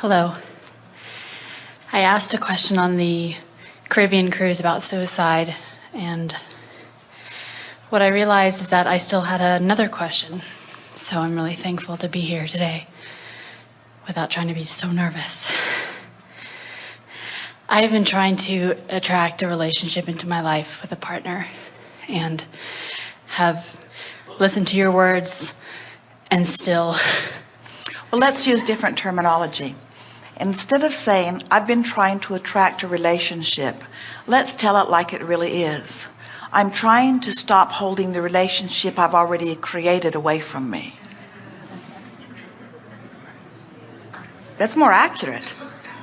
Hello. I asked a question on the Caribbean cruise about suicide, and what I realized is that I still had another question. So I'm really thankful to be here today without trying to be so nervous. I've been trying to attract a relationship into my life with a partner and have listened to your words and still... Well, let's use different terminology. Instead of saying, I've been trying to attract a relationship, let's tell it like it really is. I'm trying to stop holding the relationship I've already created away from me. That's more accurate,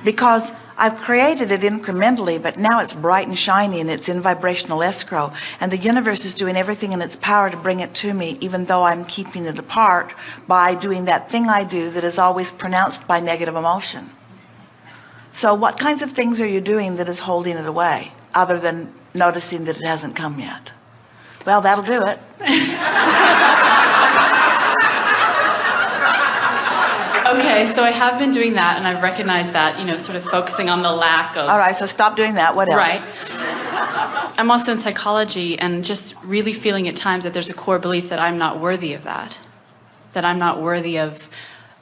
because I've created it incrementally, but now it's bright and shiny and it's in vibrational escrow, and the universe is doing everything in its power to bring it to me, even though I'm keeping it apart by doing that thing I do that is always pronounced by negative emotion. So what kinds of things are you doing that is holding it away, other than noticing that it hasn't come yet? Well, that'll do it. Okay, so I have been doing that, and I've recognized that, sort of focusing on the lack of... All right, so stop doing that. What else? Right. I'm also in psychology, and just really feeling at times that there's a core belief that I'm not worthy of that I'm not worthy of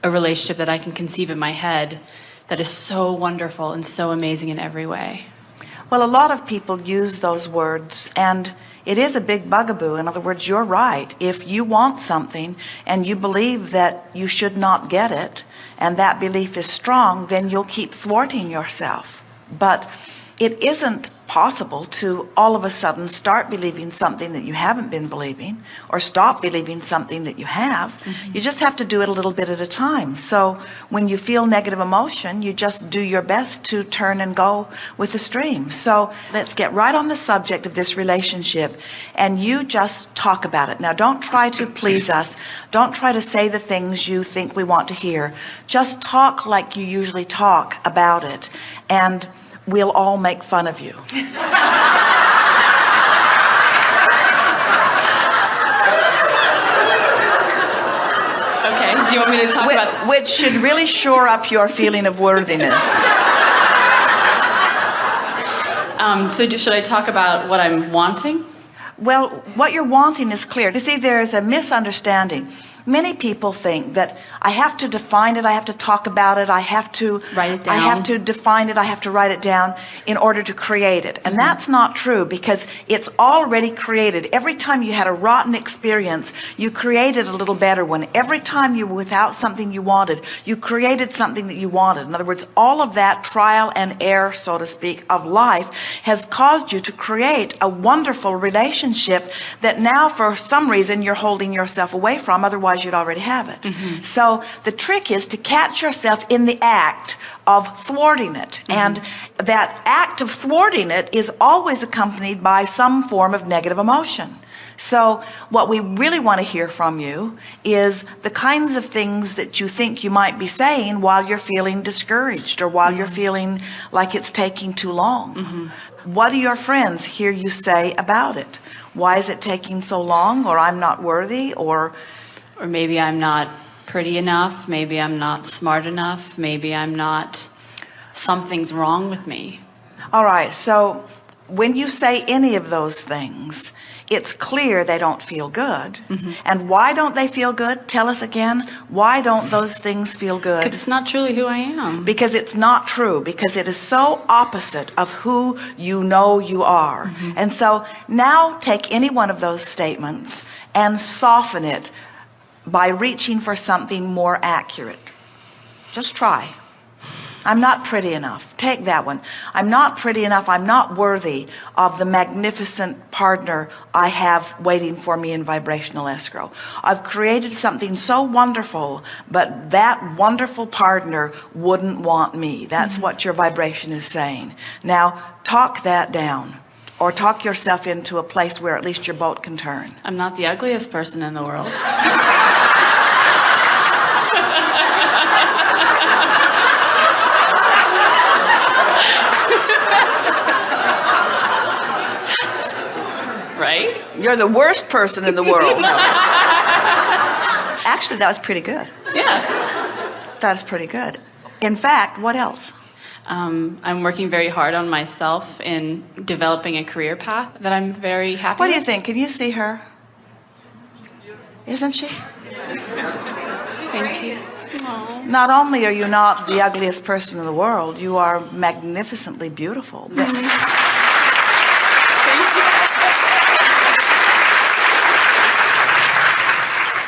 a relationship that I can conceive in my head that is so wonderful and so amazing in every way. Well, a lot of people use those words, and it is a big bugaboo. In other words, you're right. If you want something and you believe that you should not get it, and that belief is strong, then you'll keep thwarting yourself. But it isn't possible to all of a sudden start believing something that you haven't been believing, or stop believing something that you have. You just have to do it a little bit at a time. So when you feel negative emotion, you just do your best to turn and go with the stream. So let's get right on the subject of this relationship, and you just talk about it. Now, don't try to please us. Don't try to say the things you think we want to hear. Just talk like you usually talk about it, and we'll all make fun of you. Okay, do you want me to talk about... Which should really shore up your feeling of worthiness. So should I talk about what I'm wanting? Well, what you're wanting is clear. You see, there is a misunderstanding. Many people think that I have to define it, I have to talk about it, I have to write it down. I have to define it, I have to write it down in order to create it. And that's not true, because it's already created. Every time you had a rotten experience, you created a little better one. Every time you were without something you wanted, you created something that you wanted. In other words, all of that trial and error, so to speak, of life has caused you to create a wonderful relationship that now for some reason you're holding yourself away from. Otherwise you'd already have it. So the trick is to catch yourself in the act of thwarting it. And that act of thwarting it is always accompanied by some form of negative emotion. So what we really want to hear from you is the kinds of things that you think you might be saying while you're feeling discouraged, or while you're feeling like it's taking too long. What do your friends hear you say about it? Why is it taking so long? Or I'm not worthy? Or maybe I'm not pretty enough, maybe I'm not smart enough, maybe I'm not, something's wrong with me. All right, so when you say any of those things, it's clear they don't feel good. And why don't they feel good? Tell us again. Why don't those things feel good? Because it's not truly who I am. Because it's not true. Because it is so opposite of who you know you are. And so now take any one of those statements and soften it by reaching for something more accurate. Just try. I'm not pretty enough. Take that one. I'm not pretty enough. I'm not worthy of the magnificent partner I have waiting for me in vibrational escrow. I've created something so wonderful, but that wonderful partner wouldn't want me. That's what your vibration is saying. Now, talk that down. Or talk yourself into a place where at least your boat can turn. I'm not the ugliest person in the world. Right? You're the worst person in the world. Actually, that was pretty good. Yeah. That's pretty good. In fact, what else? I'm working very hard on myself in developing a career path that I'm very happy What do with. you think? Can you see her? Isn't she? Thank you. Not only are you not the ugliest person in the world, you are magnificently beautiful. Thank you.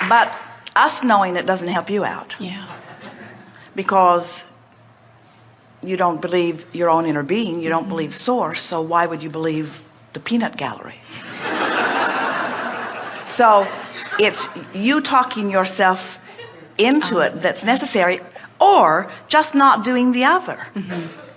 But us knowing it doesn't help you out. Yeah. Because you don't believe your own inner being, you don't believe source, so why would you believe the peanut gallery? So it's you talking yourself into it that's necessary, or just not doing the other.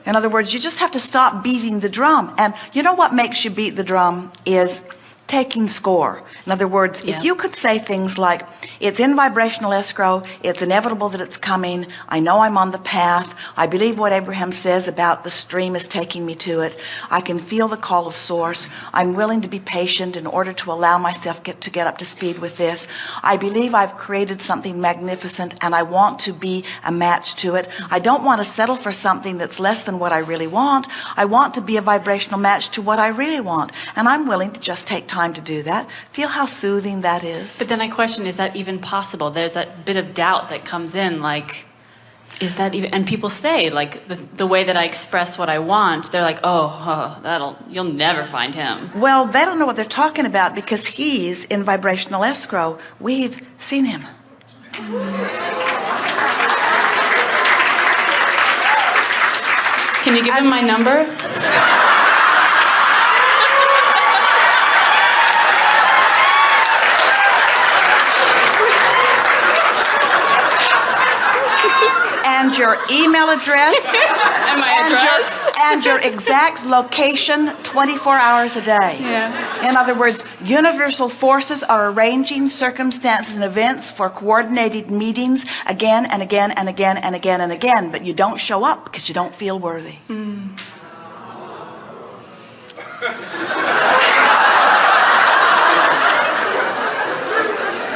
In other words, you just have to stop beating the drum. And you know what makes you beat the drum is taking score. In other words, if you could say things like, it's in vibrational escrow, it's inevitable that it's coming, I know I'm on the path, I believe what Abraham says about the stream is taking me to it, I can feel the call of source, I'm willing to be patient in order to allow myself to get up to speed with this, I believe I've created something magnificent and I want to be a match to it, I don't want to settle for something that's less than what I really want, I want to be a vibrational match to what I really want, and I'm willing to just take time to do that. Feel how soothing that is. But then I question, is that even possible? There's that bit of doubt that comes in, like, is that even, and people say, like, the way that I express what I want, they're like, you'll never find him. Well, they don't know what they're talking about because he's in vibrational escrow. We've seen him. Can you give him my number? And your email address And my address? and your exact location 24 hours a day. Yeah. In other words, universal forces are arranging circumstances and events for coordinated meetings again and again and again and again and again, but you don't show up because you don't feel worthy.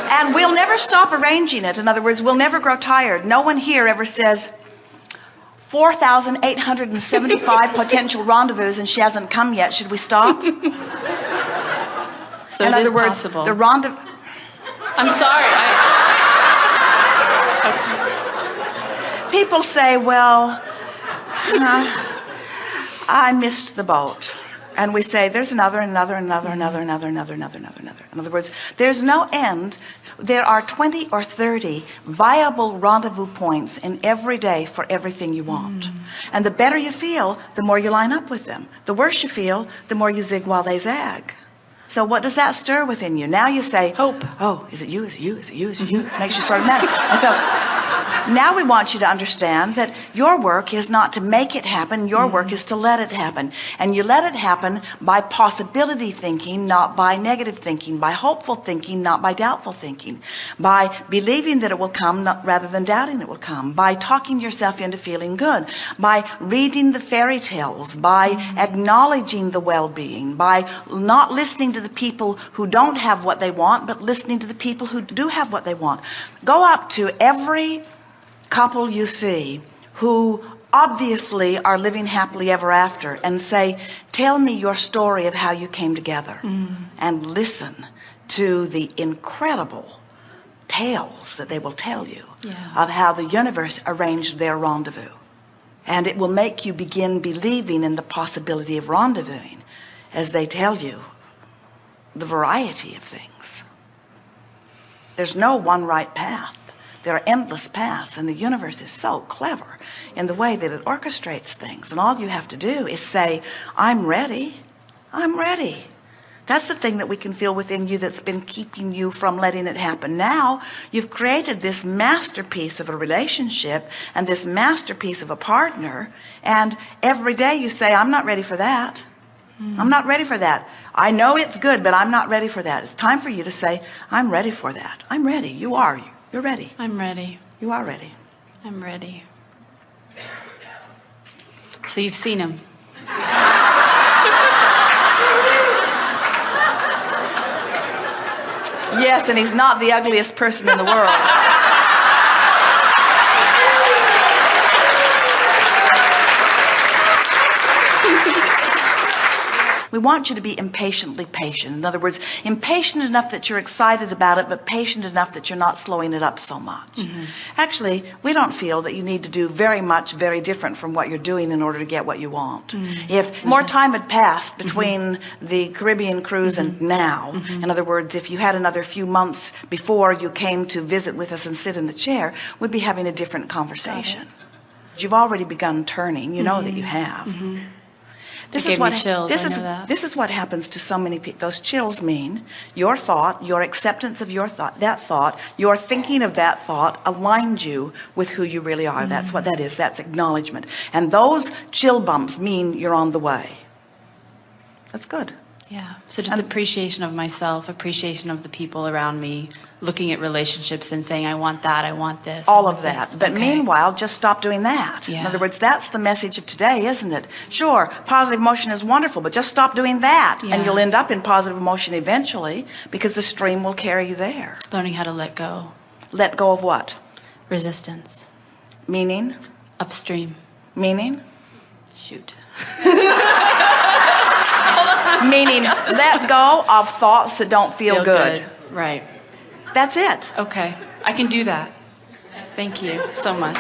And we'll never stop arranging it. In other words, we'll never grow tired. No one here ever says 4,875 potential rendezvous and she hasn't come yet. Should we stop? So In it is other words, possible. the rendezvous. I'm sorry. People say, well, I missed the boat. And we say, there's another. In other words, there's no end. There are 20 or 30 viable rendezvous points in every day for everything you want. And the better you feel, the more you line up with them. The worse you feel, the more you zig while they zag. So what does that stir within you? Now you say, hope. Oh, is it you? Is it you? Is it you? Is it you? Makes you sort of mad. And so now we want you to understand that your work is not to make it happen. Your work is to let it happen. And you let it happen by possibility thinking, not by negative thinking, by hopeful thinking, not by doubtful thinking, by believing that it will come rather than doubting it will come, by talking yourself into feeling good, by reading the fairy tales, by acknowledging the well-being, by not listening to the people who don't have what they want, but listening to the people who do have what they want. Go up to every couple you see who obviously are living happily ever after and say, tell me your story of how you came together, and listen to the incredible tales that they will tell you of how the universe arranged their rendezvous. And it will make you begin believing in the possibility of rendezvousing as they tell you the variety of things. There's no one right path. There are endless paths, and the universe is so clever in the way that it orchestrates things. And all you have to do is say, I'm ready. I'm ready. That's the thing that we can feel within you that's been keeping you from letting it happen. Now you've created this masterpiece of a relationship and this masterpiece of a partner, and every day you say, I'm not ready for that. I'm not ready for that. I know it's good, but I'm not ready for that. It's time for you to say, I'm ready for that. I'm ready. You are. You're ready. I'm ready. You are ready. I'm ready. So you've seen him. Yes, and he's not the ugliest person in the world. We want you to be impatiently patient. In other words, impatient enough that you're excited about it, but patient enough that you're not slowing it up so much. Actually, we don't feel that you need to do very much, very different from what you're doing in order to get what you want. If more time had passed between the Caribbean cruise and now, in other words, if you had another few months before you came to visit with us and sit in the chair, we'd be having a different conversation. You've already begun turning. You know that you have. This It is gave what me chills, this I is know that. this is what happens to so many people. Those chills mean your thought, your acceptance of your thought, your thinking of that thought aligned you with who you really are. That's what that is. That's acknowledgement. And those chill bumps mean you're on the way. That's good. Yeah. So just appreciation of myself, appreciation of the people around me, looking at relationships and saying, I want that, I want this. All I of want that. this. But Okay. meanwhile, just stop doing that. Yeah. In other words, that's the message of today, isn't it? Sure, positive emotion is wonderful, but just stop doing that. Yeah. And you'll end up in positive emotion eventually because the stream will carry you there. Learning how to let go. Let go of what? Resistance. Meaning? Upstream. Meaning? Shoot. Meaning, let go of thoughts that don't feel good. Right. That's it. Okay. I can do that. Thank you so much.